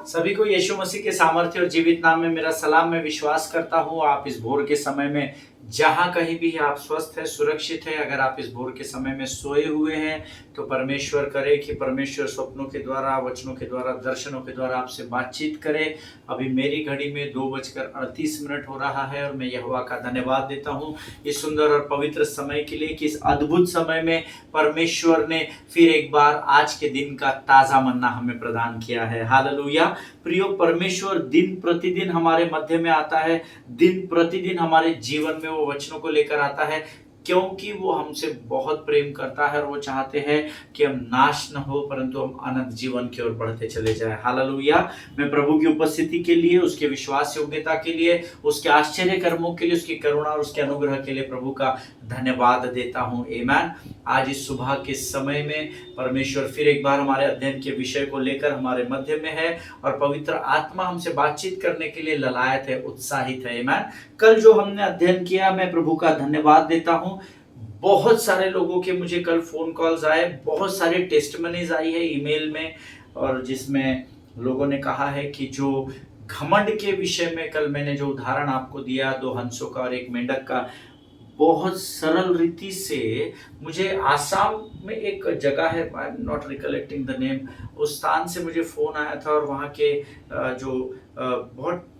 सभी को यीशु मसीह के सामर्थ्य और जीवित नाम में मेरा सलाम। मैं विश्वास करता हूँ आप इस भोर के समय में जहाँ कहीं भी आप स्वस्थ है, सुरक्षित है। अगर आप इस भोर के समय में सोए हुए हैं तो परमेश्वर करे कि परमेश्वर स्वप्नों के द्वारा, वचनों के द्वारा, दर्शनों के द्वारा आपसे बातचीत करे। अभी मेरी घड़ी में 2:38 हो रहा है और मैं यहोवा का धन्यवाद देता हूँ इस सुंदर और पवित्र समय के लिए कि इस अद्भुत समय में परमेश्वर ने फिर एक बार आज के दिन का ताजा मन्ना हमें प्रदान किया है। हालेलुया। प्रियो, परमेश्वर दिन प्रतिदिन हमारे मध्य में आता है, दिन प्रतिदिन हमारे जीवन में वो वचनों को लेकर आता है, क्योंकि वो हमसे बहुत प्रेम करता है और वो चाहते हैं कि हम नाश न हो परंतु हम अनंत जीवन की ओर बढ़ते चले जाएं। हालेलुया। मैं प्रभु की उपस्थिति के लिए, उसके विश्वास योग्यता के लिए, उसके आश्चर्य कर्मों के लिए, उसकी करुणा और उसके अनुग्रह के लिए प्रभु का धन्यवाद देता हूं। आमीन। आज इस सुबह के समय में परमेश्वर फिर एक बार हमारे अध्ययन के विषय को लेकर हमारे मध्य में है और पवित्र आत्मा हमसे बातचीत करने के लिए ललायत है, उत्साहित है। आमीन। कल जो हमने अध्ययन किया, मैं प्रभु का धन्यवाद देता हूं। बहुत सारे लोगों के मुझे कल फोन कॉल्स आए, बहुत सारे टेस्टमनीज आई है ईमेल में, और जिसमें लोगों ने कहा है कि जो घमंड के विषय में कल मैंने जो उदाहरण आपको दिया, 2 हंसों का और 1 मेंढक का, बहुत सरल रीति से मुझे आसाम में एक जगह है, I am not recollecting the name, उस स्थान से मुझे फोन आया था और वहाँ के जो बहुत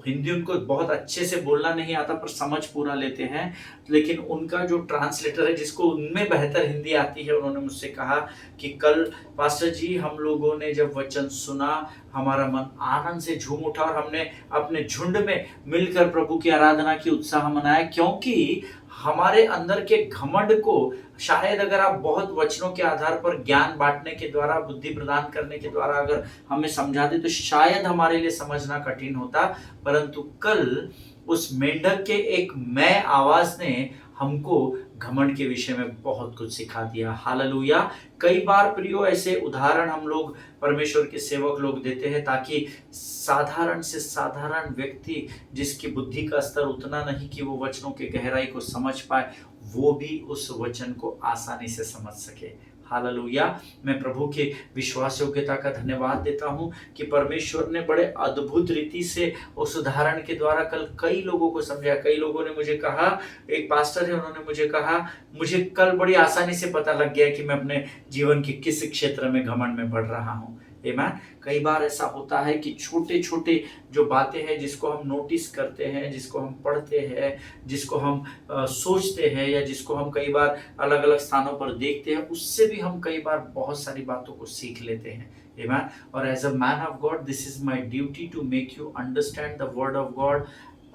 हिंदी उनको बहुत अच्छे से बोलना नहीं आता पर समझ पूरा लेते हैं, लेकिन उनका जो ट्रांसलेटर है जिसको उनमें बेहतर हिंदी आती है, उन्होंने मुझसे कहा कि कल पास्टर जी हम लोगों ने जब वचन सुना हमारा मन आनंद से झूम उठा और हमने अपने झुंड में मिलकर प्रभु की आराधना की, उत्साह मनाया, क्योंकि हमारे अंदर के घमंड को शायद अगर आप बहुत वचनों के आधार पर ज्ञान बांटने के द्वारा, बुद्धि प्रदान करने के द्वारा अगर हमें समझा दे तो शायद हमारे लिए समझना कठिन होता, परंतु कल उस मेंढक के एक मैं आवाज ने हमको घमंड के विषय में बहुत कुछ सिखा दिया। हालेलुया। कई बार प्रियो ऐसे उदाहरण हम लोग, परमेश्वर के सेवक लोग देते हैं ताकि साधारण से साधारण व्यक्ति जिसकी बुद्धि का स्तर उतना नहीं कि वो वचनों के गहराई को समझ पाए, वो भी उस वचन को आसानी से समझ सके। हालेलुया। मैं प्रभु के विश्वास योग्यता का धन्यवाद देता हूं कि परमेश्वर ने बड़े अद्भुत रीति से उस उदाहरण के द्वारा कल कई लोगों को समझाया। कई लोगों ने मुझे कहा, एक पास्टर है, उन्होंने मुझे कहा मुझे कल बड़ी आसानी से पता लग गया कि मैं अपने जीवन के किस क्षेत्र में घमंड में बढ़ रहा हूं। आमीन। कई बार ऐसा होता है कि छोटे छोटे जो बातें हैं जिसको हम नोटिस करते हैं, जिसको हम पढ़ते हैं, जिसको हम सोचते हैं, या जिसको हम कई बार अलग अलग स्थानों पर देखते हैं, उससे भी हम कई बार बहुत सारी बातों को सीख लेते हैं। आमीन। और as a man of God, this is my duty to make you understand the word of God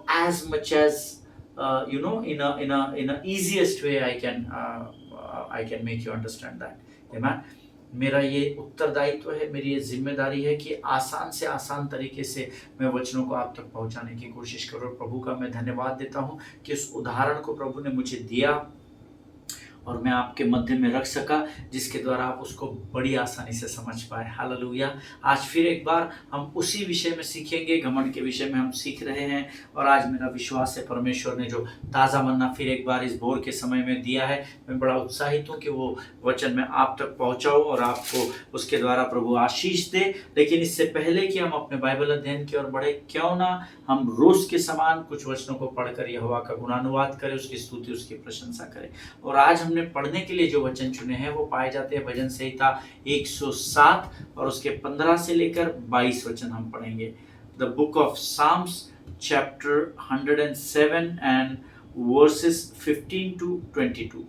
as much as in a easiest way I can make you understand that. Amen. मेरा ये उत्तरदायित्व है, मेरी ये जिम्मेदारी है कि आसान से आसान तरीके से मैं वचनों को आप तक पहुंचाने की कोशिश करूं। प्रभु का मैं धन्यवाद देता हूं कि उस उदाहरण को प्रभु ने मुझे दिया और मैं आपके मध्य में रख सका, जिसके द्वारा आप उसको बड़ी आसानी से समझ पाए। हालेलुया। आज फिर एक बार हम उसी विषय में सीखेंगे, घमंड के विषय में हम सीख रहे हैं, और आज मेरा विश्वास है परमेश्वर ने जो ताज़ा मन्ना फिर एक बार इस भोर के समय में दिया है, मैं बड़ा उत्साहित हूँ कि वो वचन मैं आप तक पहुँचाऊँ और आपको उसके द्वारा प्रभु आशीष दे। लेकिन इससे पहले कि हम अपने बाइबल अध्ययन की ओर बढ़े, क्यों ना हम रोज के समान कुछ वचनों को पढ़कर यहोवा का गुणानुवाद करें, उसकी स्तुति, उसकी प्रशंसा करें। और आज हमने पढ़ने के लिए जो वचन चुने हैं वो पाए जाते हैं भजन संहिता 107 और उसके 15 से लेकर 22 वचन हम पढ़ेंगे। The book of psalms chapter 107 and verses 15 to 22।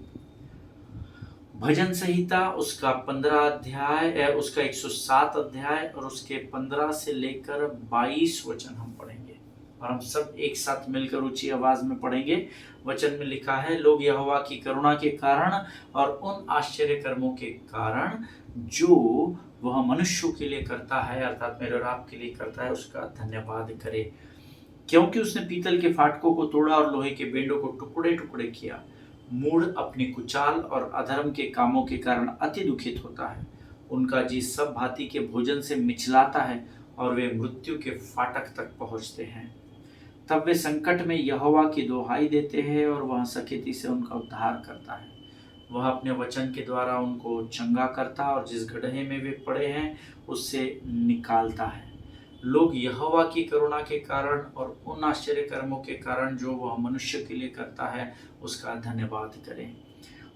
भजन संहिता उसका 15 अध्याय, उसका 107 अध्याय और उसके 15 से लेकर 22 वचन हम पढ़ेंगे, और हम सब एक साथ मिलकर ऊंची आवाज में पढ़ेंगे। वचन में लिखा है, लोग यहोवा की करुणा के कारण और उन आश्चर्य कर्मों के कारण जो वह मनुष्यों के लिए करता है, अर्थात मेरे और आपके लिए करता है, उसका धन्यवाद करे। क्योंकि उसने पीतल के फाटकों को तोड़ा और लोहे के बेंडों को टुकड़े टुकड़े किया। मूढ़ अपनी कुचाल और अधर्म के कामों के कारण अति दुखित होता है। उनका जी सब भांति के भोजन से मिचलाता है और वे मृत्यु के फाटक तक पहुंचते हैं। तब वे संकट में यहोवा की दोहाई देते हैं और वह सखेती से उनका उद्धार करता है। वह अपने वचन के द्वारा उनको चंगा करता और जिस गड्ढे में वे पड़े हैं उससे निकालता है। लोग यहोवा की करुणा के कारण और उन आश्चर्य कर्मों के कारण जो वह मनुष्य के लिए करता है उसका धन्यवाद करें,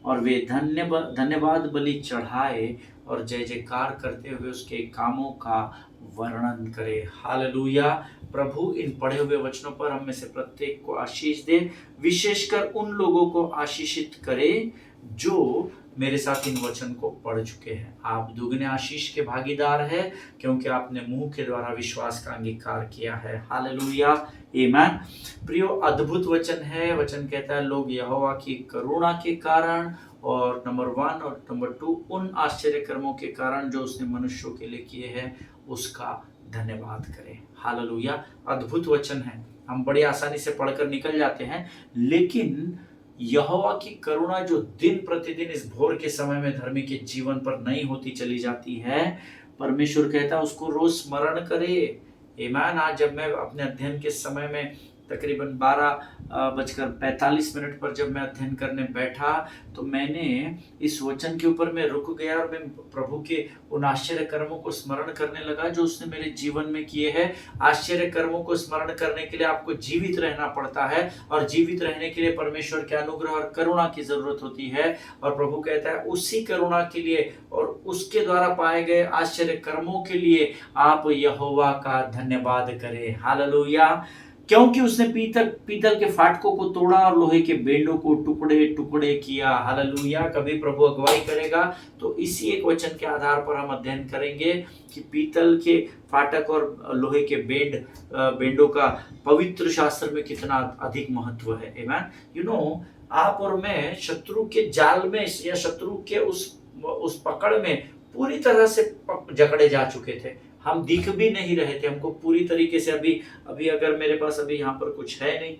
और वे धन्यवाद बलि चढ़ाए और जय जयकार करते हुए उसके कामों का वर्णन करें। हालेलुया। प्रभु इन पढ़े हुए वचनों पर हम में से प्रत्येक को आशीष दे, विशेषकर उन लोगों को आशीषित करे जो मेरे साथ इन वचन को पढ़ चुके हैं। आप दुगने आशीष के भागीदार हैं क्योंकि आपने मुंह के द्वारा विश्वास का अंगीकार किया है। हालेलुया, आमीन। प्रियो, अद्भुत वचन है। वचन कहता है लोग यहोवा की करुणा के कारण, और नंबर 1 और नंबर 2 उन आश्चर्य कर्मों के कारण जो उसने मनुष्यों के लिए किए हैं उसका धन्यवाद करें। हालेलुया। अद्भुत वचन है, हम बड़ी आसानी से पढ़कर निकल जाते हैं, लेकिन यहोवा की करुणा जो दिन प्रतिदिन इस भोर के समय में धर्मी के जीवन पर नई होती चली जाती है, परमेश्वर कहता है उसको रोज स्मरण करे। ईमान। आज जब मैं अपने अध्ययन के समय में तकरीबन 12:45 पर जब मैं अध्ययन करने बैठा तो मैंने इस वचन के ऊपर मैं रुक गया और मैं प्रभु के उन आश्चर्य कर्मों को स्मरण करने लगा जो उसने मेरे जीवन में किए हैं। आश्चर्य कर्मों को स्मरण करने के लिए आपको जीवित रहना पड़ता है, और जीवित रहने के लिए परमेश्वर के अनुग्रह और करुणा की जरूरत होती है। और प्रभु कहता है उसी करुणा के लिए और उसके द्वारा पाए गए आश्चर्य कर्मों के लिए आप यहोवा का धन्यवाद करें। हालेलुया। क्योंकि उसने पीतल के फाटकों को तोड़ा और लोहे के बेंडों को टुकड़े टुकड़े किया। हालेलुया। कभी प्रभु अगुवाई करेगा तो इसी एक वचन के आधार पर हम अध्ययन करेंगे कि पीतल के फाटक और लोहे के बेंडों का पवित्र शास्त्र में कितना अधिक महत्व है। आमीन। यू नो, आप और मैं शत्रु के जाल में या शत्रु के उस पकड़ में पूरी तरह से जकड़े जा चुके थे। हम दिख भी नहीं रहे थे, हमको पूरी तरीके से अभी अगर मेरे पास अभी यहाँ पर कुछ है नहीं,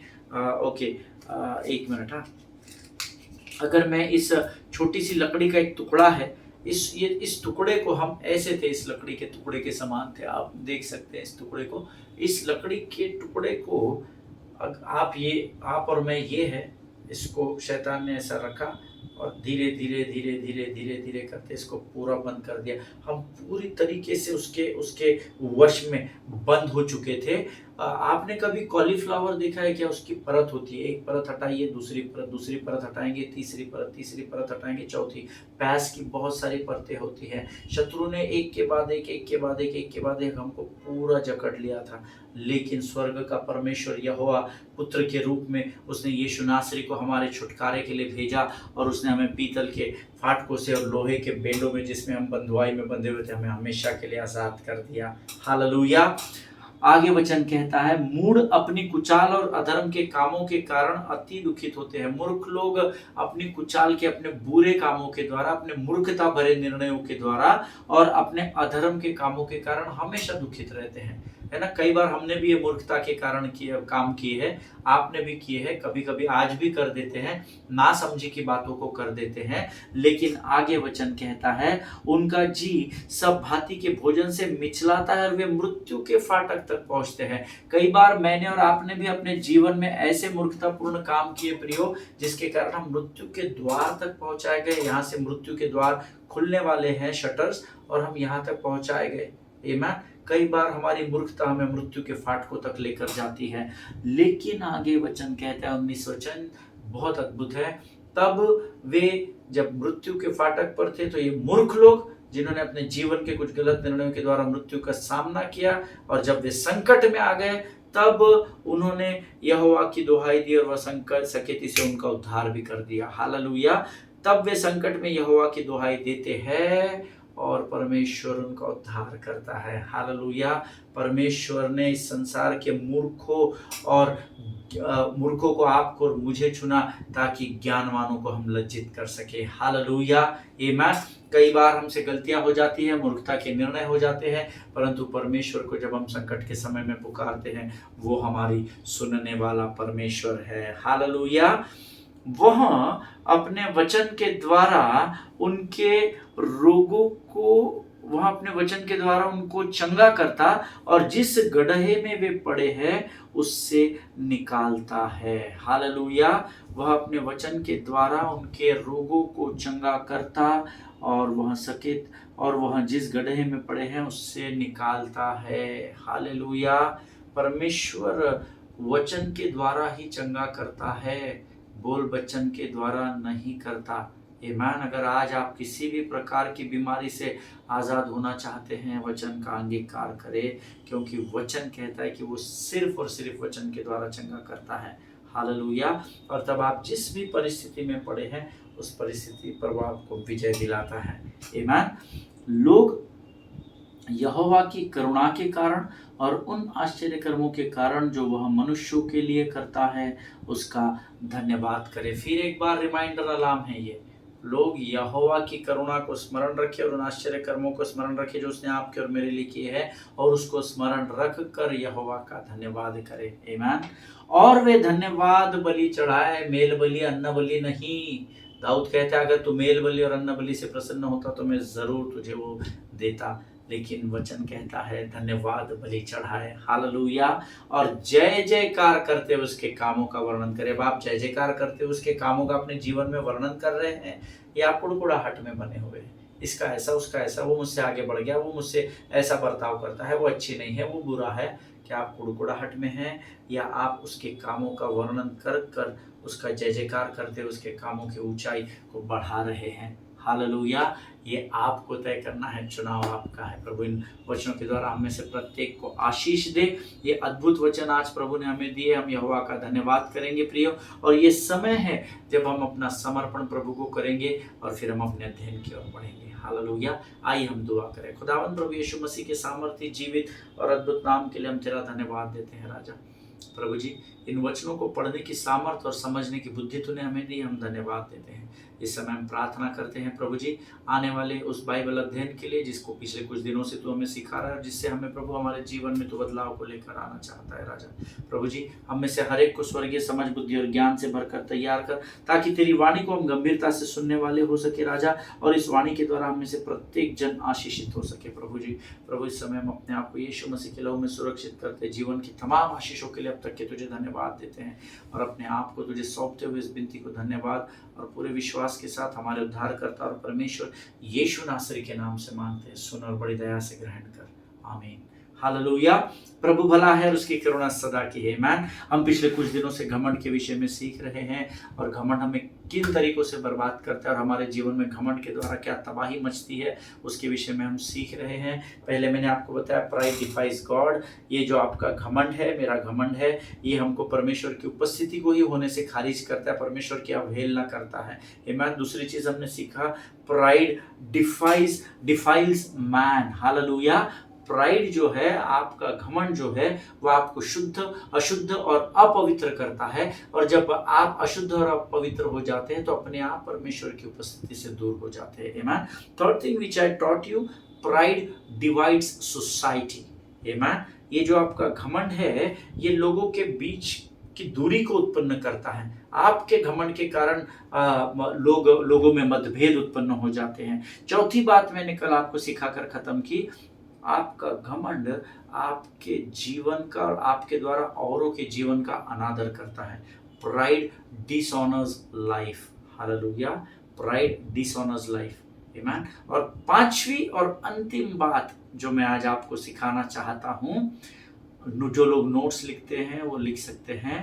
ओके, एक मिनट। हाँ, अगर मैं इस छोटी सी लकड़ी का एक टुकड़ा है, इस टुकड़े को हम ऐसे थे, इस लकड़ी के टुकड़े के समान थे। आप देख सकते हैं इस टुकड़े को, इस लकड़ी के टुकड़े को आप और मैं ये है, इसको शैतान ने ऐसा रखा और धीरे धीरे धीरे धीरे धीरे धीरे करते इसको पूरा बंद कर दिया। हम पूरी तरीके से उसके वश में बंद हो चुके थे। आपने कभी कॉलीफ्लावर देखा है क्या? उसकी परत होती है, एक परत हटाइए, दूसरी परत हटाएंगे, तीसरी परत हटाएंगे, चौथी। प्याज की बहुत सारी परतें होती हैं। शत्रु ने एक के बाद एक हमको पूरा जकड़ लिया था, लेकिन स्वर्ग का परमेश्वर यहोवा पुत्र के रूप में उसने यीशु नासरी को हमारे छुटकारे के लिए भेजा, और उसने हमें पीतल के फाटकों से और लोहे के बेंडों में जिसमें हम बंधुआई में बंधे हुए थे, हमें हमेशा के लिए आजाद कर दिया। हालेलुया। आगे वचन कहता है मूढ़ अपनी कुचाल और अधर्म के कामों के कारण अति दुखित होते हैं। मूर्ख लोग अपनी कुचाल के, अपने बुरे कामों के द्वारा, अपने मूर्खता भरे निर्णयों के द्वारा और अपने अधर्म के कामों के कारण हमेशा दुखित रहते हैं, है ना। कई बार हमने भी ये मूर्खता के कारण काम किए हैं, आपने भी किए हैं, कभी कभी आज भी कर देते हैं, ना समझी की बातों को कर देते हैं। लेकिन आगे वचन कहता है उनका जी सब भांति के भोजन से मिचलाता है और वे मृत्यु के फाटक तक पहुंचते हैं। कई बार मैंने और आपने भी अपने जीवन में ऐसे मूर्खतापूर्ण काम किए प्रियो, जिसके कारण हम मृत्यु के द्वार तक पहुंचाए गए। यहाँ से मृत्यु के द्वार खुलने वाले हैं, शटर्स, और हम यहाँ तक पहुंचाए गए। आमीन। कई बार हमारी मूर्खता हमें मृत्यु के फाटकों तक लेकर जाती है। लेकिन आगे वचन कहता है 19 वचन बहुत अद्भुत है। तब वे जब मृत्यु के फाटक पर थे तो ये मूर्ख लोग जिन्होंने अपने जीवन के कुछ गलत निर्णयों के द्वारा मृत्यु का सामना किया, और जब वे संकट में आ गए तब उन्होंने यहोवा की दुहाई दी और वह संकट सकेती से उनका उद्धार भी कर दिया। हालेलुया। तब वे संकट में यहोवा की दुहाई देते हैं और परमेश्वर उनका उद्धार करता है। हालेलुया। परमेश्वर ने इस संसार के मूर्खों को, आपको और मुझे चुना ताकि ज्ञानवानों को हम लज्जित कर सके। हालेलुया। आमीन। कई बार हमसे गलतियां हो जाती हैं, मूर्खता के निर्णय हो जाते हैं, परंतु परमेश्वर को जब हम संकट के समय में पुकारते हैं वो हमारी सुनने वाला परमेश्वर है। हालेलुया। वह अपने वचन के द्वारा उनके रोगों को, वह अपने वचन के द्वारा उनको चंगा करता और जिस गड्ढे में वे पड़े हैं उससे निकालता है। हालेलुया। वह अपने वचन के द्वारा उनके रोगों को चंगा करता और वह और वह जिस गड्ढे में पड़े हैं उससे निकालता है। हालेलुया। परमेश्वर वचन के द्वारा ही चंगा करता है, बोल बच्चन के द्वारा नहीं करता। ईमान। अगर आज आप किसी भी प्रकार की बीमारी से आज़ाद होना चाहते हैं, वचन का अंगीकार करें, क्योंकि वचन कहता है कि वो सिर्फ और सिर्फ वचन के द्वारा चंगा करता है। हालेलुया। और तब आप जिस भी परिस्थिति में पड़े हैं उस परिस्थिति पर वो आपको विजय दिलाता है। ईमान। लोग यहोवा की करुणा के कारण और उन आश्चर्य कर्मों के कारण जो वह मनुष्यों के लिए करता है उसका धन्यवाद करें। फिर एक बार रिमाइंडर अलार्म है ये, लोग यहोवा की करुणा को स्मरण रखें और उन आश्चर्य कर्मों को स्मरण रखें जो उसने आपके और मेरे लिए किए हैं, और उसको स्मरण रख कर यहोवा का धन्यवाद करें। आमीन। और वे धन्यवाद बलि चढ़ाए, मेल बलि अन्न बलि नहीं। दाऊद कहता है अगर तू मेल बलि और अन्न बलि से प्रसन्न होता तो मैं जरूर तुझे वो देता, लेकिन वचन कहता है धन्यवाद बलि चढ़ाए। हालेलुया। और जय जयकार करते हुए उसके कामों का वर्णन करें। अब आप जय जयकार करते हुए उसके कामों का अपने जीवन में वर्णन कर रहे हैं या आप कुड़कुड़ाहट में बने हुए हैं, इसका ऐसा उसका ऐसा, वो मुझसे आगे बढ़ गया, वो मुझसे ऐसा बर्ताव करता है, वो अच्छी नहीं है, वो बुरा है। क्या आप कुड़कुड़ाहट में हैं या आप उसके कामों का वर्णन कर कर उसका जय जयकार करते हुए उसके कामों की ऊंचाई को बढ़ा रहे हैं। हालेलुया। ये आपको तय करना है, चुनाव आपका है। प्रभु इन वचनों के द्वारा हम में से प्रत्येक को आशीष दे। ये अद्भुत वचन आज प्रभु ने हमें दिए, हम यहोवा का धन्यवाद करेंगे प्रियो। और ये समय है जब हम अपना समर्पण प्रभु को करेंगे और फिर हम अपने अध्ययन की ओर बढ़ेंगे। हालेलुया। आइए हम दुआ करें। खुदावंद प्रभु यीशु मसीह के सामर्थ्य, जीवित और अद्भुत नाम के लिए हम तेरा धन्यवाद देते हैं राजा। प्रभु जी, इन वचनों को पढ़ने की सामर्थ्य और समझने की बुद्धि तूने हमें दी, हम धन्यवाद देते हैं। इस समय हम प्रार्थना करते हैं प्रभु जी आने वाले उस बाइबल अध्ययन के लिए जिसको पिछले कुछ दिनों से तू हमें सिखा रहा है, जिससे हमें प्रभु हमारे जीवन में तू बदलाव को लेकर आना चाहता है राजा। प्रभु जी, हम में से हर एक को स्वर्गीय समझ, बुद्धि और ज्ञान से भरकर तैयार कर, ताकि तेरी वाणी को हम गंभीरता से सुनने वाले हो सके राजा, और इस वाणी के द्वारा हम में से प्रत्येक जन आशीषित हो सके। प्रभु जी, प्रभु इस समय हम अपने आप को यीशु मसीह के लहू में सुरक्षित करते, जीवन की तमाम आशीषों के लिए अब तक के तुझे धन्यवाद देते हैं, और अपने आप को तुझे सौंपते हुए इस विनती को धन्यवाद और पूरे विश्वास के साथ हमारे उद्धारकर्ता और परमेश्वर यीशु नासरी के नाम से मांगते हैं। सुन और बड़ी दया से ग्रहण कर। आमीन। हालेलुया। प्रभु भला है और उसकी करुणा सदा की है। आमीन। हम पिछले कुछ दिनों से घमंड के विषय में सीख रहे हैं, और घमंड हमें किन तरीकों से बर्बाद करता है और हमारे जीवन में घमंड के द्वारा क्या तबाही मचती है उसके विषय में हम सीख रहे हैं। पहले मैंने आपको बताया प्राइड डिफाइज गॉड। ये जो आपका घमंड है, मेरा घमंड है, ये हमको परमेश्वर की उपस्थिति को ही होने से खारिज करता है, परमेश्वर की अवहेलना करता है। आमीन। दूसरी चीज हमने सीखा, प्राइड डिफाइल्स मैन। हालेलुया। प्राइड जो है, आपका घमंड जो है, वो आपको शुद्ध, अशुद्ध और अपवित्र करता है, और जब आप अशुद्ध और अपवित्र हो जाते हैं तो अपने आप परमेश्वर की उपस्थिति से दूर हो जाते हैं। आमीन। Third thing which I taught you, pride divides society. आमीन। ये जो आपका घमंड है, ये लोगों के बीच की दूरी को उत्पन्न करता है। आपके घमंड के कारण लोगों में मतभेद उत्पन्न हो जाते हैं। चौथी बात मैंने कल आपको सिखाकर खत्म की, आपका घमंड आपके जीवन का और आपके द्वारा औरों के जीवन का अनादर करता है। Pride dishonours life. Hallelujah. Pride dishonours life. आमीन। और पांचवी और अंतिम बात जो मैं आज आपको सिखाना चाहता हूं, जो लोग नोट्स लिखते हैं वो लिख सकते हैं।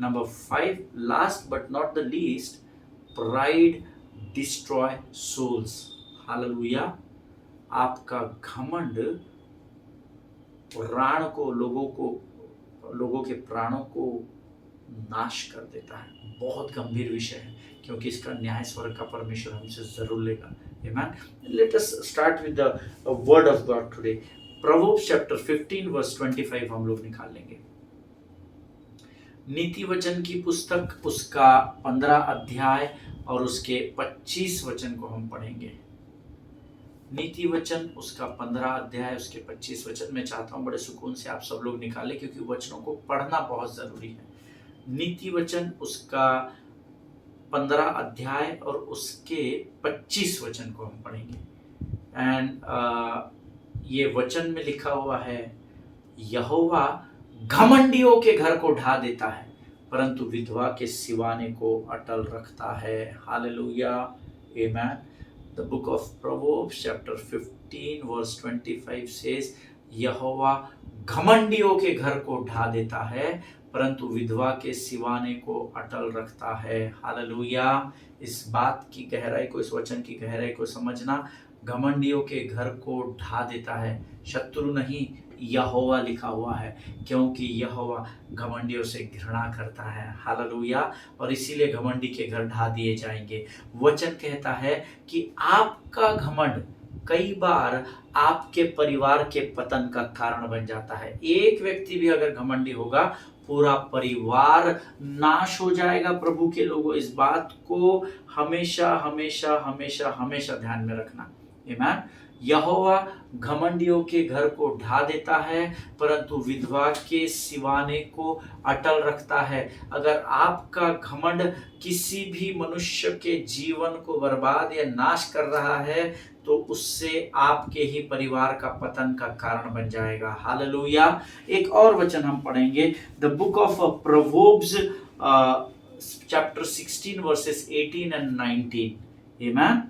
Number 5, last but not the least, pride destroy souls. Hallelujah. आपका घमंड प्राण को, लोगों के प्राणों को नाश कर देता है। बहुत गंभीर विषय है, क्योंकि इसका न्याय स्वर्ग का परमेश्वर हमसे जरूर लेगा। आमीन। Let us start with the word of God today. Proverbs chapter 15 verse 25 हम लोग निकाल लेंगे। नीति वचन की पुस्तक, उसका 15 अध्याय और उसके 25 वचन को हम पढ़ेंगे। नीति वचन उसका 15 अध्याय उसके 25 वचन। मैं चाहता हूं बड़े सुकून से आप सब लोग निकालें, क्योंकि वचनों को पढ़ना बहुत जरूरी है। नीति वचन उसका 15 अध्याय और उसके 25 वचन को हम पढ़ेंगे। एंड ये वचन में लिखा हुआ है, यहोवा घमंडियों के घर को ढा देता है, परंतु विधवा के सिवाने को अटल रखता है। हालेलुया। आमीन। The book of Proverbs chapter 15 verse 25 says, यहोवा घमंडियों के घर को ढा देता है, परंतु विधवा के सिवाने को अटल रखता है। हालेलुया। इस बात की गहराई को, इस वचन की गहराई को समझना, घमंडियों के घर को ढा देता है। शत्रु नहीं, यहोवा लिखा हुआ है, क्योंकि यहोवा घमंडियों से घृणा करता है। हालेलुया। और इसीलिए घमंडी के घर ढा दिए जाएंगे। वचन कहता है कि आपका घमंड कई बार आपके परिवार के पतन का कारण बन जाता है। एक व्यक्ति भी अगर घमंडी होगा, पूरा परिवार नाश हो जाएगा। प्रभु के लोगों, इस बात को हमेशा हमेशा हमेशा हमेशा ध्यान में रखना। आमीन। यहोवा घमंडियों के घर को ढा देता है, परंतु विधवा के सिवाने को अटल रखता है। अगर आपका घमंड किसी भी मनुष्य के जीवन को बर्बाद या नाश कर रहा है, तो उससे आपके ही परिवार का पतन का कारण बन जाएगा। हालेलुया। एक और वचन हम पढ़ेंगे, the book of proverbs chapter 16 versus 18 and 19। आमीन।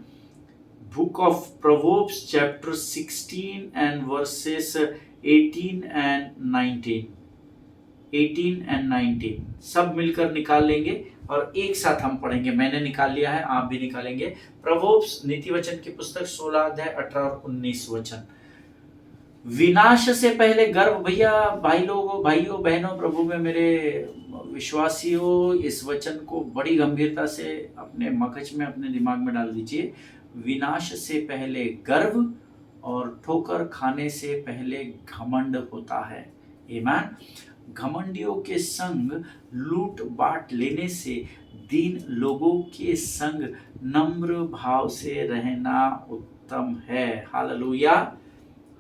Book of Proverbs chapter 16 and verses 18 and 19। 18 and 19 सब मिलकर निकाल लेंगे और एक साथ हम पढ़ेंगे। मैंने निकाल लिया है, आप भी निकालेंगे। प्रोवर्ब्स नीति वचन की पुस्तक 16 अध्याय 18 और 19 वचन। विनाश से पहले गर्व, भैया भाई लोगों, भाइयों बहनों, प्रभु में मेरे विश्वासियों, इस वचन को बड़ी गंभीरता से अपने मगज में, अपने दिमाग में डाल दीजिए। विनाश से पहले गर्व और ठोकर खाने से पहले घमंड होता है। आमीन। घमंडियों के संग लूट बांट लेने से दीन लोगों के संग नम्र भाव से रहना उत्तम है। हालेलुया।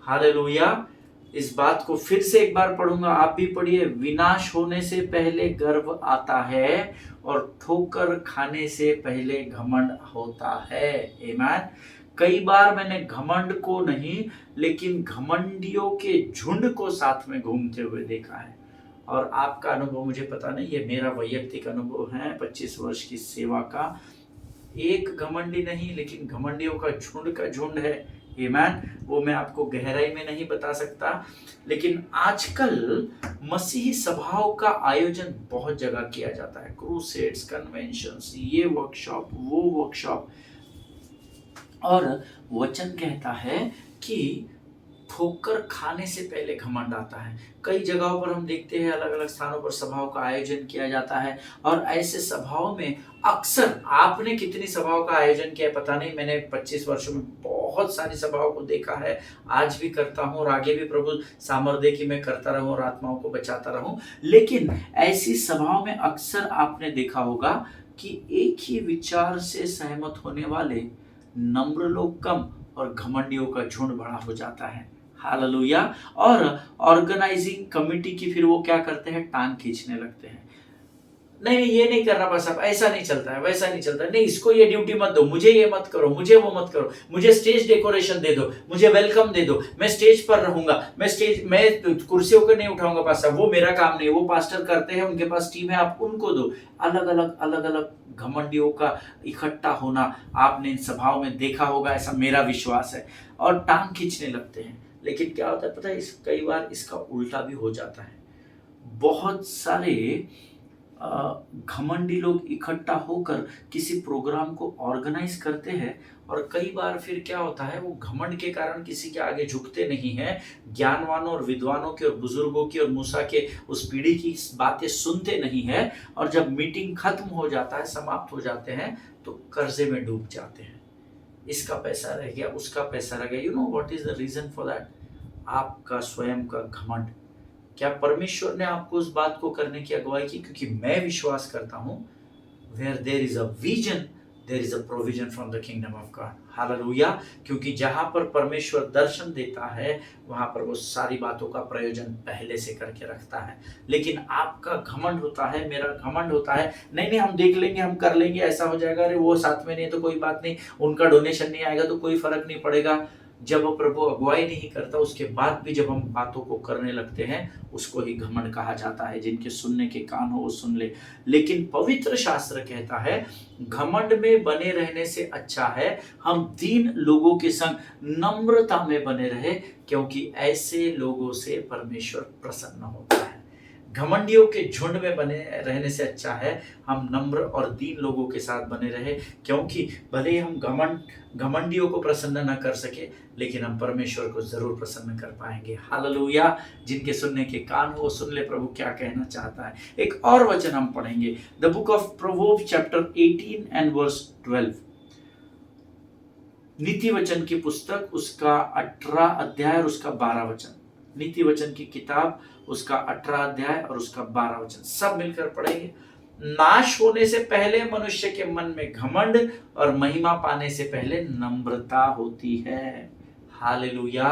हालेलुया। इस बात को फिर से एक बार पढ़ूंगा, आप भी पढ़िए। विनाश होने से पहले गर्व आता है और ठोकर खाने से पहले घमंड होता है। आमीन। कई बार मैंने घमंड को नहीं, लेकिन घमंडियों के झुंड को साथ में घूमते हुए देखा है। और आपका अनुभव मुझे पता नहीं, ये मेरा वैयक्तिक अनुभव है 25 वर्ष की सेवा का। एक घमंडी नहीं, लेकिन घमंडियों का झुंड है। आमीन। वो मैं आपको गहराई में नहीं बता सकता, लेकिन आजकल मसीही सभाओं का आयोजन बहुत जगह किया जाता है। क्रूसेड्स, कन्वेंशंस, ये वर्कशॉप, वो वर्कशॉप। और वचन कहता है कि ठोकर खाने से पहले घमंड आता है। कई जगहों पर हम देखते हैं, अलग अलग स्थानों पर सभाओं का आयोजन किया जाता है। और ऐसे सभाओं में अक्सर, आपने कितनी सभाओं का आयोजन किया है पता नहीं, मैंने 25 वर्षों में बहुत सारी सभाओं को देखा है, आज भी करता हूँ और आगे भी प्रभु सामर्थ्य दे कि मैं करता रहूं और आत्माओं को बचाता रहूं। लेकिन ऐसी सभाओं में अक्सर आपने देखा होगा कि एक ही विचार से सहमत होने वाले नम्र लोग कम और घमंडियों का झुंड बड़ा हो जाता है। हालेलुया। और ऑर्गेनाइजिंग कमेटी की फिर वो क्या करते हैं, टांग खींचने लगते हैं। नहीं ये नहीं करना, बस अब ऐसा नहीं चलता है, वैसा नहीं चलता है, नहीं इसको ये ड्यूटी मत दो, मुझे ये मत करो, मुझे वो मत करो, मुझे स्टेज डेकोरेशन दे दो, मुझे वेलकम दे दो, मैं स्टेज पर रहूंगा, मैं कुर्सियों को नहीं उठाऊंगा पास्टर, वो मेरा काम नहीं, वो पास्टर करते हैं, उनके पास टीम है, आप उनको दो। अलग अलग घमंडियों का इकट्ठा होना आपने इन सभाओं में देखा होगा, ऐसा मेरा विश्वास है। और टांग खींचने लगते हैं। लेकिन क्या होता है पता है, कई बार इसका उल्टा भी हो जाता है। बहुत सारे घमंडी लोग इकट्ठा होकर किसी प्रोग्राम को ऑर्गेनाइज करते हैं, और कई बार फिर क्या होता है, वो घमंड के कारण किसी के आगे झुकते नहीं है, ज्ञानवानों और विद्वानों के और बुजुर्गों की और मूसा के उस पीढ़ी की बातें सुनते नहीं है, और जब मीटिंग खत्म हो जाता है, समाप्त हो जाते हैं, तो कर्जे में डूब जाते हैं। इसका पैसा रह गया, उसका पैसा रह गया। You know what is the reason for that? आपका स्वयं का घमंड। क्या परमेश्वर ने आपको उस बात को करने की अगुवाई की? क्योंकि मैं विश्वास करता हूं, where there is a vision there is a provision from the kingdom of God. Hallelujah. क्योंकि जहां पर परमेश्वर दर्शन देता है, वहां पर वो सारी बातों का प्रयोजन पहले से करके रखता है। लेकिन आपका घमंड होता है, मेरा घमंड होता है, नहीं हम देख लेंगे, हम कर लेंगे, ऐसा हो जाएगा, अरे वो साथ में नहीं है तो कोई बात नहीं, उनका डोनेशन नहीं आएगा तो कोई फर्क नहीं पड़ेगा। जब प्रभु अगुवाई नहीं करता उसके बाद भी जब हम बातों को करने लगते हैं, उसको ही घमंड कहा जाता है। जिनके सुनने के कान हो वो सुन ले। लेकिन पवित्र शास्त्र कहता है घमंड में बने रहने से अच्छा है हम दीन लोगों के संग नम्रता में बने रहे, क्योंकि ऐसे लोगों से परमेश्वर प्रसन्न होता है। घमंडियों के झुंड में बने रहने से अच्छा है हम नम्र और दीन लोगों के साथ बने रहे, क्योंकि भले ही हम घमंडियों को प्रसन्न न कर सके, लेकिन हम परमेश्वर को जरूर प्रसन्न कर पाएंगे। हालेलुया। जिनके सुनने के कान हो वो सुन ले प्रभु क्या कहना चाहता है। एक और वचन हम पढ़ेंगे, the book of proverbs chapter 18 and verse 12। नीति वचन की पुस्तक उसका 18 अध्याय और उसका 12 वचन। नीति वचन की किताब उसका 18 अध्याय और उसका 12 वचन, सब मिलकर पढ़ेंगे। नाश होने से पहले मनुष्य के मन में घमंड और महिमा पाने से पहले नम्रता होती है। हालेलुया।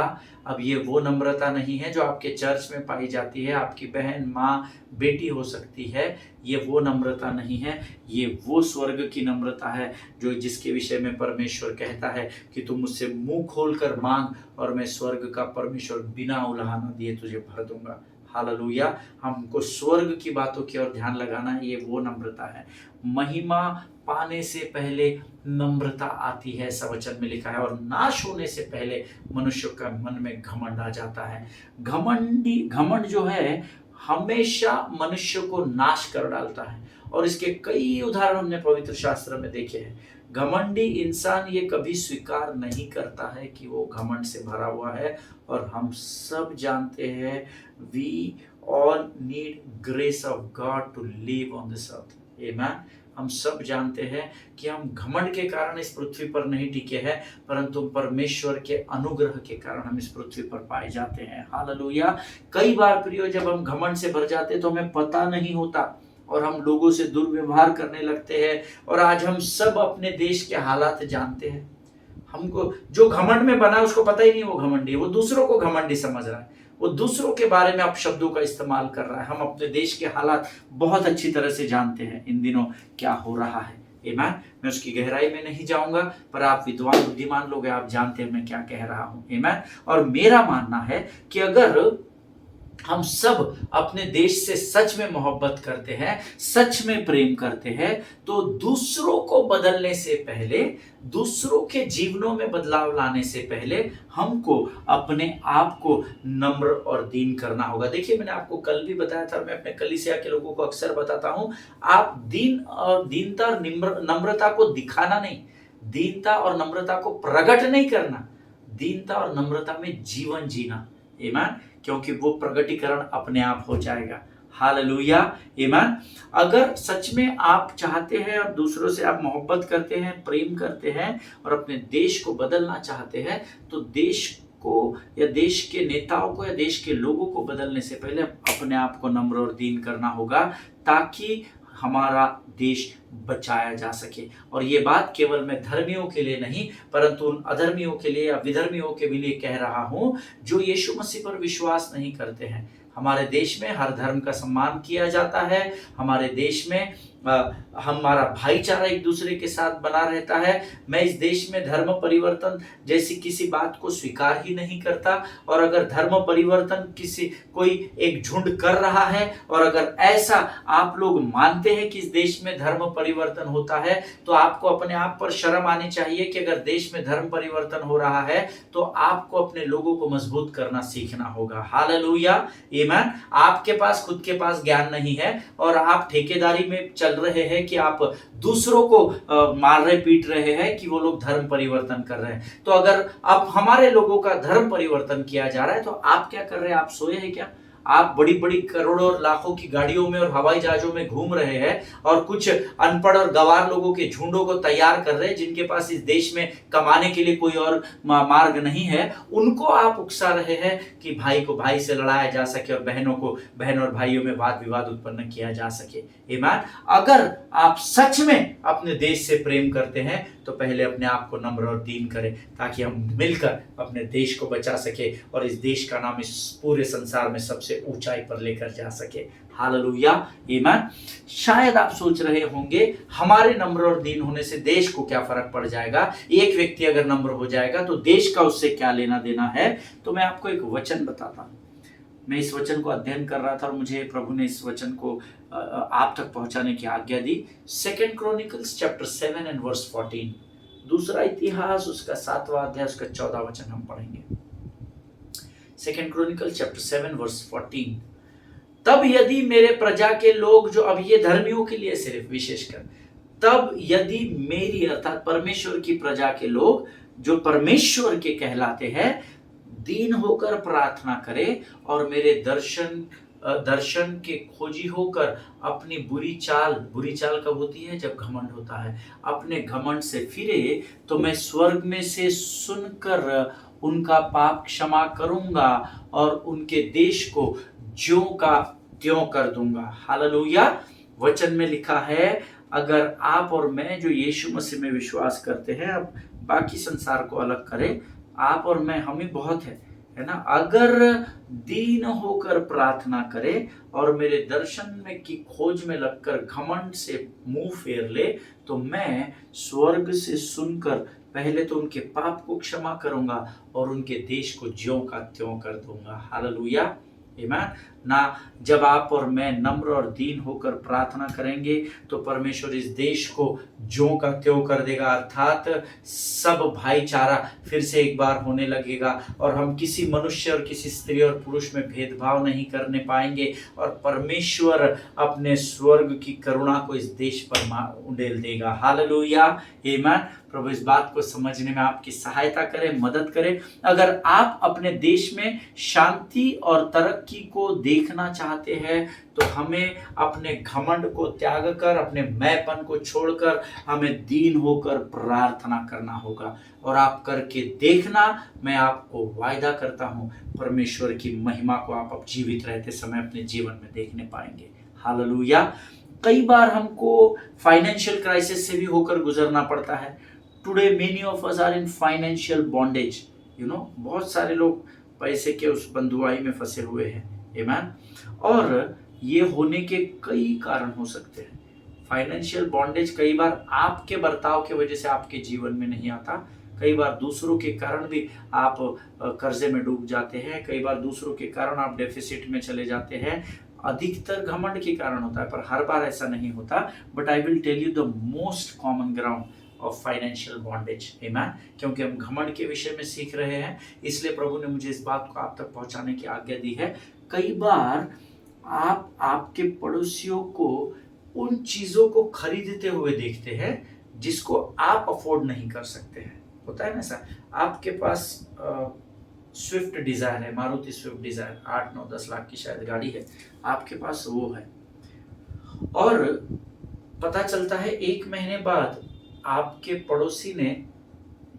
अब ये वो नम्रता नहीं है जो आपके चर्च में पाई जाती है, आपकी बहन, माँ, बेटी हो सकती है। ये वो नम्रता नहीं है, ये वो स्वर्ग की नम्रता है जो जिसके विषय में परमेश्वर कहता है कि तुम मुझसे मुंह खोलकर मांग और मैं स्वर्ग का परमेश्वर बिना उलाहना दिए तुझे भर दूंगा। हालेलुया। हमको स्वर्ग की बातों की ओर ध्यान लगाना है, ये वो नम्रता है। महिमा पाने से पहले नम्रता आती है, ऐसा वचन में लिखा है। और नाश होने से पहले मनुष्य का मन में घमंड आ जाता है। घमंड जो है हमेशा मनुष्य को नाश कर डालता है, और इसके कई उदाहरण हमने पवित्र शास्त्र में देखे हैं। घमंडी इंसान ये कभी स्वीकार नहीं करता है कि वो घमंड से भरा हुआ है, और हम सब जानते हैं we all need grace of God to live on this earth. Amen. हम सब जानते हैं कि हम घमंड के कारण इस पृथ्वी पर नहीं टिके हैं, परंतु परमेश्वर के अनुग्रह के कारण हम इस पृथ्वी पर पाए जाते हैं। हालेलुया। कई बार प्रियो जब हम घमंड से भर जाते हैं तो हमें पता नहीं होता और हम लोगों से दुर्व्यवहार करने लगते हैं। और आज हम सब अपने देश के हालात जानते हैं। हमको जो घमंड में बना उसको पता ही नहीं वो घमंडी है, वो दूसरों को घमंडी समझ रहा है, वो दूसरों के बारे में अपशब्दों का इस्तेमाल कर रहा है। हम अपने देश के हालात बहुत अच्छी तरह से जानते हैं इन दिनों क्या हो रहा है। आमीन। मैं उसकी गहराई में नहीं जाऊंगा, पर आप विद्वान बुद्धिमान लोग हैं, आप जानते हैं मैं क्या कह रहा हूं। आमीन। और मेरा मानना है कि अगर हम सब अपने देश से सच में मोहब्बत करते हैं, सच में प्रेम करते हैं, तो दूसरों को बदलने से पहले, दूसरों के जीवनों में बदलाव लाने से पहले हमको अपने आप को नम्र और दीन करना होगा। देखिए मैंने आपको कल भी बताया था, मैं अपने कलीसिया के लोगों को अक्सर बताता हूं, आप दीनता और नम्रता को दिखाना नहीं, दीनता और नम्रता को प्रकट नहीं करना, दीनता और नम्रता में जीवन जीना। आमीन। क्योंकि वो प्रगटीकरण अपने आप हो जाएगा। हालेलुया। आमीन। अगर सच में आप चाहते हैं और दूसरों से आप मोहब्बत करते हैं, प्रेम करते हैं और अपने देश को बदलना चाहते हैं, तो देश को या देश के नेताओं को या देश के लोगों को बदलने से पहले अपने आप को नम्र और दीन करना होगा, ताकि हमारा देश बचाया जा सके। और ये बात केवल मैं धर्मियों के लिए नहीं, परंतु उन अधर्मियों के लिए या विधर्मियों के भी लिए कह रहा हूं जो यीशु मसीह पर विश्वास नहीं करते हैं। हमारे देश में हर धर्म का सम्मान किया जाता है। हमारे देश में हमारा भाईचारा एक दूसरे के साथ बना रहता है। मैं इस देश में धर्म परिवर्तन जैसी किसी बात को स्वीकार ही नहीं करता। और अगर धर्म परिवर्तन कोई एक झुंड कर रहा है, और अगर ऐसा आप लोग मानते हैं कि इस देश में धर्म परिवर्तन होता है, तो आपको अपने आप पर शर्म आनी चाहिए कि अगर देश में धर्म परिवर्तन हो रहा है तो आपको अपने लोगों को मजबूत करना सीखना होगा। हालेलुया। आमीन। आपके पास खुद के पास ज्ञान नहीं है और आप ठेकेदारी में चल रहे हैं कि आप दूसरों को मार रहे, पीट रहे हैं कि वो लोग धर्म परिवर्तन कर रहे हैं। तो अगर आप हमारे लोगों का धर्म परिवर्तन किया जा रहा है तो आप क्या कर रहे हैं? आप सोए हैं क्या? आप बड़ी बड़ी करोड़ों और लाखों की गाड़ियों में और हवाई जहाजों में घूम रहे हैं और कुछ अनपढ़ और गवार लोगों के झुंडों को तैयार कर रहे हैं जिनके पास इस देश में कमाने के लिए कोई और मार्ग नहीं है। उनको आप उकसा रहे हैं कि भाई को भाई से लड़ाया जा सके और बहनों को बहन और भाइयों में वाद विवाद उत्पन्न किया जा सके। आमीन। अगर आप सच में अपने देश से प्रेम करते हैं तो पहले अपने आप को नम्र और दीन करें, ताकि हम मिलकर अपने देश को बचा सके और इस देश का नाम इस पूरे संसार में सबसे ऊंचाई पर लेकर जा सके। हालेलुया, आमीन। शायद आप सोच रहे होंगे हमारे नम्र और दीन होने से देश को क्या फर्क पड़ जाएगा, एक व्यक्ति अगर नम्र हो जाएगा तो देश का उससे क्या लेना देना है। तो मैं आपको एक वचन बताता हूं। मैं इस वचन को अध्ययन कर रहा था और मुझे प्रभु ने इस वचन को आप तक पहुंचाने की आज्ञा दी। 2 क्रॉनिकल्स चैप्टर 7 एंड वर्स 14, दूसरा इतिहास उसका 7वां अध्याय उसका 14 वचन हम पढ़ेंगे। 2 क्रॉनिकल चैप्टर 7 वर्स 14, तब यदि मेरे प्रजा के लोग, जो अब ये धर्मियों के लिए सिर्फ विशेषकर, तब यदि मेरी अर्थात परमेश्वर की प्रजा के लोग जो परमेश्वर के कहलाते हैं दीन होकर प्रार्थना करे और मेरे दर्शन के खोजी होकर अपनी बुरी चाल कब होती है, जब घमंड होता है, अपने घमंड से फिरे, तो मैं स्वर्ग में से सुनकर उनका पाप क्षमा करूंगा और उनके देश को ज्यों का त्यों कर दूंगा। हालेलुया। वचन में लिखा है, अगर आप और मैं जो यीशु मसीह में विश्वास करते हैं, अब बाकी संसार को अलग करें, आप और मैं, हम ही बहुत है ना, अगर दीन होकर प्रार्थना करे और मेरे दर्शन में की खोज में लगकर घमंड से मुंह फेर ले, तो मैं स्वर्ग से सुनकर पहले तो उनके पाप को क्षमा करूंगा और उनके देश को ज्यों का त्यों कर दूंगा। हालेलुया, आमीन। ना, जब आप और मैं नम्र और दीन होकर प्रार्थना करेंगे तो परमेश्वर इस देश को ज्यों का त्यों कर देगा, अर्थात सब भाईचारा फिर से एक बार होने लगेगा और हम किसी मनुष्य और किसी स्त्री और पुरुष में भेदभाव नहीं करने पाएंगे और परमेश्वर अपने स्वर्ग की करुणा को इस देश पर उंडेल देगा। हालेलुया, आमीन। प्रभु इस बात को समझने में आपकी सहायता करें, मदद करें। अगर आप अपने देश में शांति और तरक्की को देखना चाहते हैं तो हमें अपने घमंड को त्याग कर, अपने मैंपन को छोड़कर हमें दीन होकर प्रार्थना करना होगा। और आप करके देखना, मैं आपको वायदा करता हूं, परमेश्वर की महिमा को आप अब जीवित रहते समय अपने जीवन में देखने पाएंगे। हालेलुया। कई बार हमको फाइनेंशियल क्राइसिस से भी होकर गुजरना पड़ता है। Today many of us are in financial bondage, बहुत सारे लोग पैसे के उस बंधुआई में फंसे हुए हैं, आमीन। और ये होने के कई कारण हो सकते हैं। फाइनेंशियल बॉन्डेज कई बार आपके बर्ताव के वजह से आपके जीवन में नहीं आता, कई बार दूसरों के कारण भी आप कर्जे में डूब जाते हैं, कई बार दूसरों के कारण आप डेफिसिट में चले जाते हैं। अधिकतर घमंड के कारण होता है, पर हर बार ऐसा नहीं होता। But I will tell you the most common ground of financial bondage, आमीन। क्योंकि हम घमंड के विषय में सीख रहे हैं, इसलिए प्रभु ने मुझे इस बात को आप तक पहुंचाने की आज्ञा दी है। कई बार आप आपके पड़ोसियों को उन चीजों को खरीदते हुए देखते हैं जिसको आप अफोर्ड नहीं कर सकते हैं। होता है ना सर, आपके पास स्विफ्ट डिजायर है, मारुति स्विफ्ट डिजायर 8, 9, 10 लाख की शायद गाड़ी है, आपके पास वो है, और पता चलता है 1 महीने बाद आपके पड़ोसी ने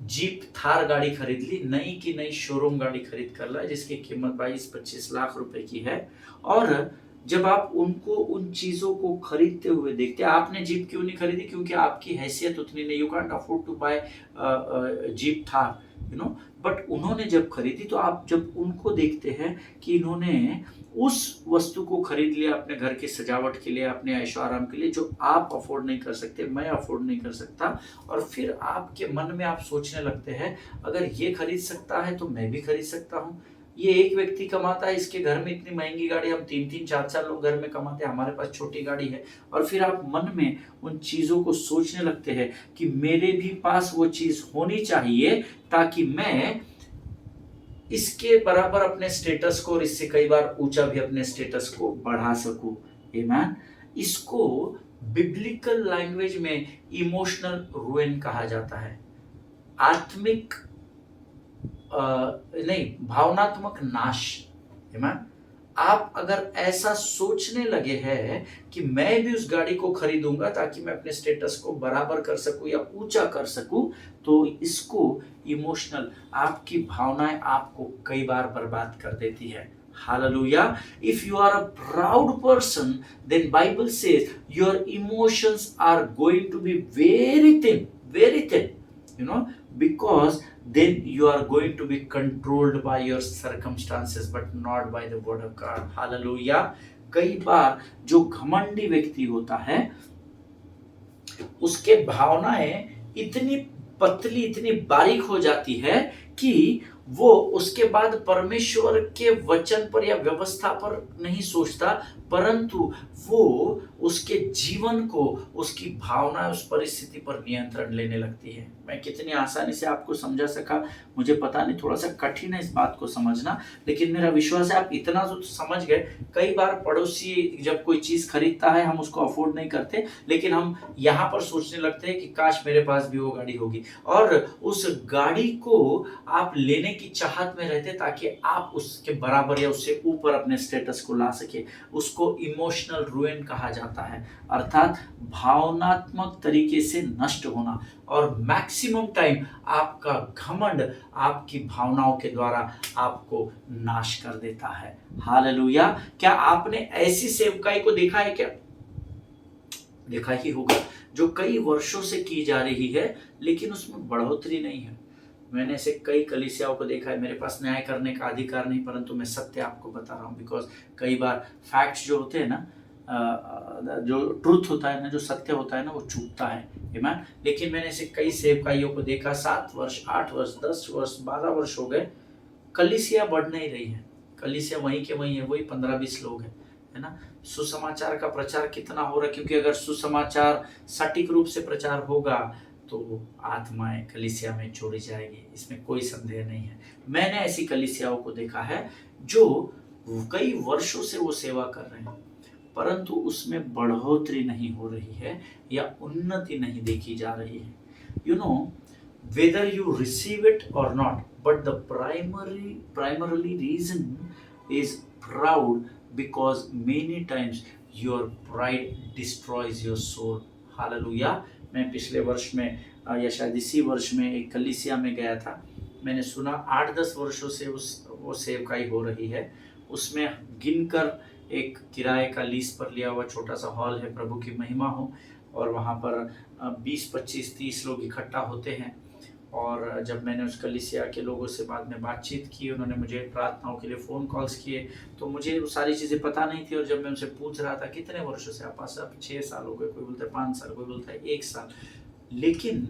जीप थार गाड़ी खरीद ली, नई की नई शोरूम गाड़ी खरीद कर ला, जिसकी कीमत 22-25 लाख रुपए की है। और जब आप उनको उन चीजों को खरीदते हुए देखते हैं, आपने जीप क्यों नहीं खरीदी? क्योंकि आपकी हैसियत उतनी नहीं, you can't afford to buy jeep Thar, but उन्होंने जब खरीदी तो आप जब उनको देखते हैं कि इन्होंने उस वस्तु को खरीद लिया अपने घर की सजावट के लिए, अपने ऐशो आराम के लिए, जो आप अफोर्ड नहीं कर सकते, मैं अफोर्ड नहीं कर सकता, और फिर आपके मन में आप सोचने लगते हैं अगर ये खरीद सकता है तो मैं भी खरीद सकता हूँ। ये एक व्यक्ति कमाता है, इसके घर में इतनी महंगी गाड़ी, हम 3-3, 4-4 लोग घर में कमाते हैं, हमारे पास छोटी गाड़ी है। और फिर आप मन में उन चीजों को सोचने लगते हैं कि मेरे भी पास वो चीज होनी चाहिए ताकि मैं इसके बराबर अपने स्टेटस को, और इससे कई बार ऊंचा भी अपने स्टेटस को बढ़ा सकूं। आमीन। इसको बिब्लिकल लैंग्वेज में इमोशनल रुइन कहा जाता है, आत्मिक भावनात्मक नाश। आमीन। आप अगर ऐसा सोचने लगे हैं कि मैं भी उस गाड़ी को खरीदूंगा ताकि मैं अपने स्टेटस को बराबर कर सकूं या ऊंचा कर सकूं, तो इसको इमोशनल, आपकी भावनाएं आपको कई बार बर्बाद कर देती है। Hallelujah. If you are a proud person, then Bible says your emotions are going to be very thin, very thin. because then you are going to be controlled by your circumstances but not by the word of God. Hallelujah. कई बार जो घमंडी व्यक्ति होता है उसके भावनाएं इतनी पतली, इतनी बारीक हो जाती है कि वो उसके बाद परमेश्वर के वचन पर या व्यवस्था पर नहीं सोचता, परंतु वो उसके जीवन को, उसकी भावना, उस परिस्थिति पर नियंत्रण लेने लगती है। मैं कितनी आसानी से आपको समझा सका मुझे पता नहीं, थोड़ा सा कठिन है इस बात को समझना, लेकिन मेरा विश्वास है आप इतना तो समझ गए। कई बार पड़ोसी जब कोई चीज खरीदता है हम उसको अफोर्ड नहीं करते, लेकिन हम यहाँ पर सोचने लगते हैं कि काश मेरे पास भी वो गाड़ी होगी, और उस गाड़ी को आप लेने की चाहत में रहते ताकि आप उसके बराबर या उससे ऊपर अपने स्टेटस को ला सके। उसको इमोशनल रुइन कहा जाता है, अर्थात भावनात्मक तरीके से नष्ट होना। और मैक्सिमम टाइम आपका घमंड आपकी भावनाओं के द्वारा आपको नाश कर देता है। हालेलुया। क्या आपने ऐसी सेवकाई को देखा है? क्या देखा ही होगा, जो कई वर्षों से की जा रही है लेकिन उसमें बढ़ोतरी नहीं है। मैंने ऐसे कई कलीसियाओं को देखा है। मेरे पास न्याय करने का अधिकार नहीं, परंतु मैं सत्य आपको बता रहा हूँ, बिकॉज कई बार फैक्ट्स जो होते हैं ना, जो ट्रूथ होता है ना, जो सत्य होता है ना, वो चूकता है। आमीन। लेकिन मैंने ऐसे कई सेवकाइयों को देखा, 7 वर्ष, 8 वर्ष, 10 वर्ष, 12 वर्ष हो गए, कलीसिया बढ़ नहीं रही है। कलीसिया वहीं के वहीं है, वही 15-20 लोग हैं, है ना। सुसमाचार का प्रचार कितना हो रहा है, क्योंकि अगर सुसमाचार सटीक रूप से प्रचार होगा तो आत्माएं कलीसिया में जोड़ी जाएगी, इसमें कोई संदेह नहीं है। मैंने ऐसी कलीसियाओं को देखा है जो कई वर्षों से वो सेवा कर रहे हैं, परंतु उसमें बढ़ोतरी नहीं हो रही है या उन्नति नहीं देखी जा रही है। whether you receive it or not, but the primarily reason is proud, because many times your pride destroys your soul. Hallelujah. मैं पिछले वर्ष में या शायद इसी वर्ष में एक कलीसिया में गया था। मैंने सुना 8-10 वर्षों से वो सेवकाई हो रही है। उसमें गिनकर एक किराए का लीज पर लिया हुआ छोटा सा हॉल है, प्रभु की महिमा हो, और वहाँ पर 20, 25, 30 लोग इकट्ठा होते हैं। और जब मैंने उस कलीसिया के लोगों से बाद में बातचीत की, उन्होंने मुझे प्रार्थनाओं के लिए फ़ोन कॉल्स किए, तो मुझे वो सारी चीज़ें पता नहीं थी। और जब मैं उनसे पूछ रहा था कितने वर्षों से आप पास, अब 6 साल हो गए, कोई बोलता है 5 साल, कोई बोलता है 1 साल। लेकिन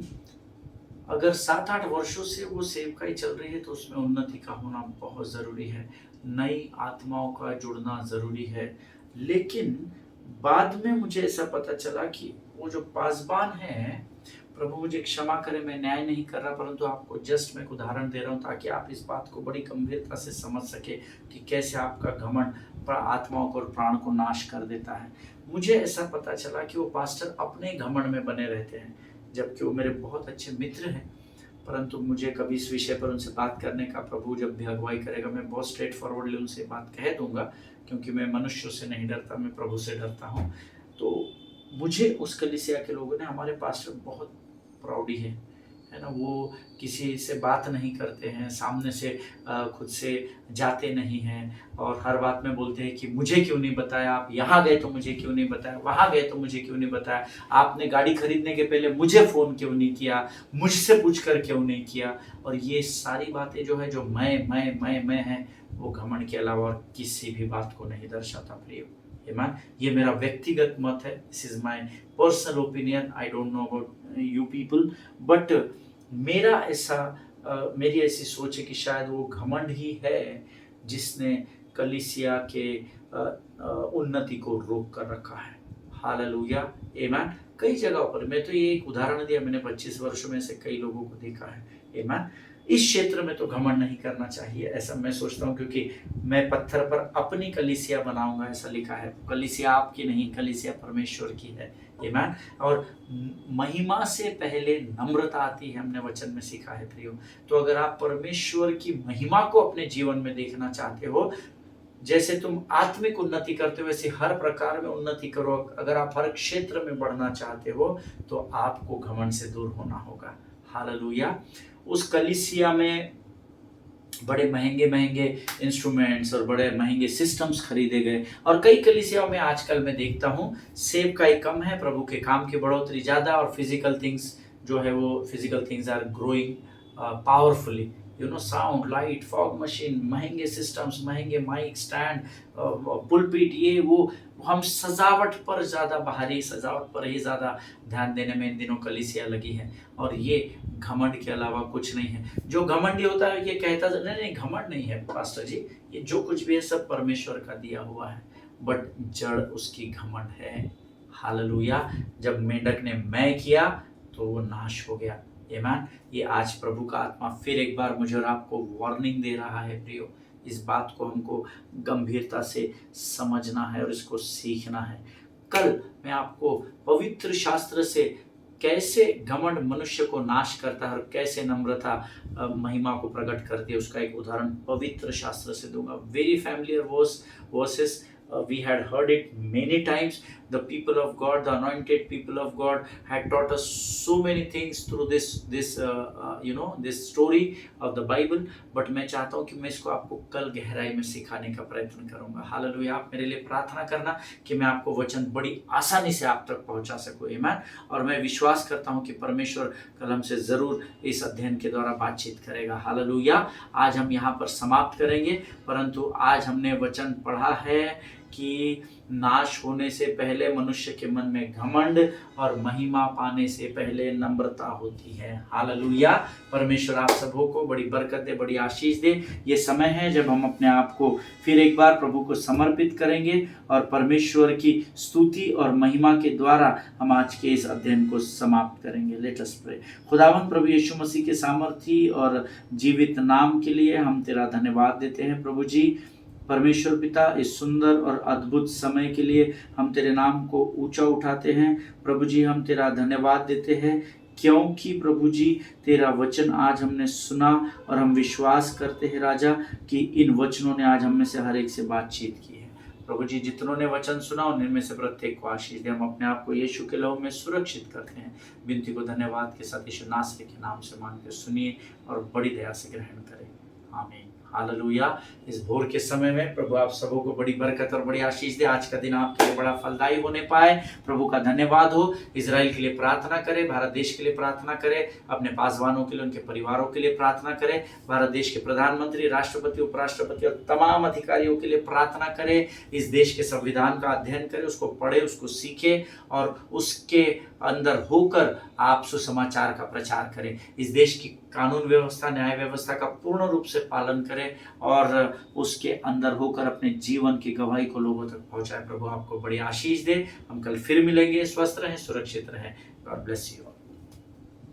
अगर 7-8 वर्षों से वो सेवकाई चल रही है तो उसमें उन्नति का होना बहुत ज़रूरी है, नई आत्माओं का जुड़ना ज़रूरी है। लेकिन बाद में मुझे ऐसा पता चला कि वो जो पासबान है, प्रभु मुझे क्षमा करें, मैं न्याय नहीं कर रहा, परंतु आपको जस्ट मैं एक उदाहरण दे रहा हूँ ताकि आप इस बात को बड़ी गंभीरता से समझ सके कि कैसे आपका घमंड आत्माओं को और प्राण को नाश कर देता है। मुझे ऐसा पता चला कि वो पास्टर अपने घमंड में बने रहते हैं, जबकि वो मेरे बहुत अच्छे मित्र हैं, परंतु मुझे कभी इस विषय पर उनसे बात करने का, प्रभु जब भी अगुवाई करेगा मैं बहुत स्ट्रेट फॉरवर्डली उनसे बात कह दूंगा, क्योंकि मैं मनुष्यों से नहीं डरता, मैं प्रभु से डरता हूँ। तो मुझे उस कलीसिया के लोगों ने, हमारे पास्टर बहुत प्राउडी है ना, वो किसी से बात नहीं करते हैं, सामने से खुद से जाते नहीं हैं, और हर बात में बोलते हैं कि मुझे क्यों नहीं बताया, आप यहाँ गए तो मुझे क्यों नहीं बताया, वहाँ गए तो मुझे क्यों नहीं बताया, आपने गाड़ी खरीदने के पहले मुझे फ़ोन क्यों नहीं किया, मुझसे पूछ कर क्यों नहीं किया। और ये सारी बातें जो है, जो मैं है, वो घमंड के अलावा और किसी भी बात को नहीं दर्शाता। प्रिय, ये मेरा व्यक्तिगत मत है, this is my personal opinion, I don't know about you people, but मेरी ऐसी सोच है कि शायद वो घमंड ही है जिसने कलीसिया के उन्नति को रोक कर रखा है। हालेलुया, आमीन। कई जगहों पर, मैं तो ये एक उदाहरण दिया, मैंने 25 वर्षों में से कई लोगों को देखा है। आमीन। इस क्षेत्र में तो घमंड नहीं करना चाहिए, ऐसा मैं सोचता हूँ, क्योंकि मैं पत्थर पर अपनी कलीसिया बनाऊंगा, ऐसा लिखा है। कलीसिया आपकी नहीं, कलीसिया परमेश्वर की है। आमीन। और महिमा से पहले नम्रता आती है, हमने वचन में सीखा है प्रियो। तो अगर आप परमेश्वर की महिमा को अपने जीवन में देखना चाहते हो, जैसे तुम आत्मिक उन्नति करते हो वैसे हर प्रकार में उन्नति करो। अगर आप हर क्षेत्र में बढ़ना चाहते हो तो आपको घमंड से दूर होना होगा। हालेलुया। उस कलीसिया में बड़े महंगे इंस्ट्रूमेंट्स और बड़े महंगे सिस्टम्स खरीदे गए, और कई कलीसियाओं में आजकल मैं देखता हूँ सेवकाई कम है, प्रभु के काम की बढ़ोतरी ज़्यादा, और फिजिकल थिंग्स जो है वो physical things are growing powerfully, you know, sound, light, fog machine, महंगे सिस्टम्स, महंगे माइक स्टैंड, पुलपिट, ये वो, हम सजावट पर ज़्यादा, बाहरी सजावट पर ही ज़्यादा ध्यान देने में इन दिनों कलीसिया लगी है, और ये घमंड के अलावा कुछ नहीं है। जो घमंडी होता है ये कहता है नहीं नहीं घमंड नहीं है पास्टर जी, ये जो कुछ भी है सब परमेश्वर का दिया हुआ है, बट जड़ उसकी घमंड है। हालेलुया। जब मेंढक ने मैं किया तो वो नाश हो गया। आमीन। ये आज प्रभु का आत्मा फिर एक बार मुझे और आपको वार्निंग दे रहा है प्रियो, इस बात को हमको गंभीरता से समझना है और इसको सीखना है। कल मैं आपको पवित्र शास्त्र से कैसे घमंड मनुष्य को नाश करता है और कैसे नम्रता महिमा को प्रकट करती है उसका एक उदाहरण पवित्र शास्त्र से दूंगा। Very familiar versus, we had heard it many times. The people of God, the anointed people of God had taught us so many things through this story of the Bible, but मैं चाहता हूँ कि मैं इसको आपको कल गहराई में सिखाने का प्रयत्न करूँगा। हालेलुया। आप मेरे लिए प्रार्थना करना कि मैं आपको वचन बड़ी आसानी से आप तक पहुँचा सकूँ। आमीन। और मैं विश्वास करता हूँ कि परमेश्वर कल हमसे ज़रूर इस अध्ययन के द्वारा बातचीत करेगा। हालेलुया। आज हम यहाँ पर समाप्त करेंगे, परंतु आज हमने वचन पढ़ा है कि नाश होने से पहले मनुष्य के मन में घमंड और महिमा पाने से पहले नम्रता होती है। हालेलुया। परमेश्वर आप सबों को बड़ी बरकत दे, बड़ी आशीष दे। ये समय है जब हम अपने आप को फिर एक बार प्रभु को समर्पित करेंगे और परमेश्वर की स्तुति और महिमा के द्वारा हम आज के इस अध्ययन को समाप्त करेंगे। Let us pray. खुदावंद प्रभु यीशु मसीह के सामर्थी और जीवित नाम के लिए हम तेरा धन्यवाद देते हैं प्रभु जी। परमेश्वर पिता, इस सुंदर और अद्भुत समय के लिए हम तेरे नाम को ऊंचा उठाते हैं प्रभु जी। हम तेरा धन्यवाद देते हैं क्योंकि प्रभु जी तेरा वचन आज हमने सुना और हम विश्वास करते हैं राजा कि इन वचनों ने आज हम में से हर एक से बातचीत की है प्रभु जी। जितनों ने वचन सुना उनमें से प्रत्येक को आशीष दे। हम अपने आप को यीशु के लहू में सुरक्षित करते हैं। विनती को धन्यवाद के साथ यीशु नासरी के नाम से मांग के सुनिए और बड़ी दया से ग्रहण करें। आमीन। हालेलुया। इस भोर के समय में प्रभु आप सबों को बड़ी बरकत और बड़ी आशीष दे। आज का दिन आपके लिए बड़ा फलदायी होने पाए। प्रभु का धन्यवाद हो। इजराइल के लिए प्रार्थना करें, भारत देश के लिए प्रार्थना करें, अपने पासवानों के लिए, उनके परिवारों के लिए प्रार्थना करें, भारत देश के प्रधानमंत्री, राष्ट्रपति, उपराष्ट्रपति और तमाम अधिकारियों के लिए प्रार्थना करें। इस देश के संविधान का अध्ययन करें, उसको पढ़े, उसको सीखे और उसके अंदर होकर आप सुसमाचार का प्रचार करें। इस देश की कानून व्यवस्था, न्याय व्यवस्था का पूर्ण रूप से पालन करें और उसके अंदर होकर अपने जीवन की गवाही को लोगों तक पहुंचाएं। प्रभु आपको बड़ी आशीष दे। हम कल फिर मिलेंगे। स्वस्थ रहें, सुरक्षित रहें। God bless you.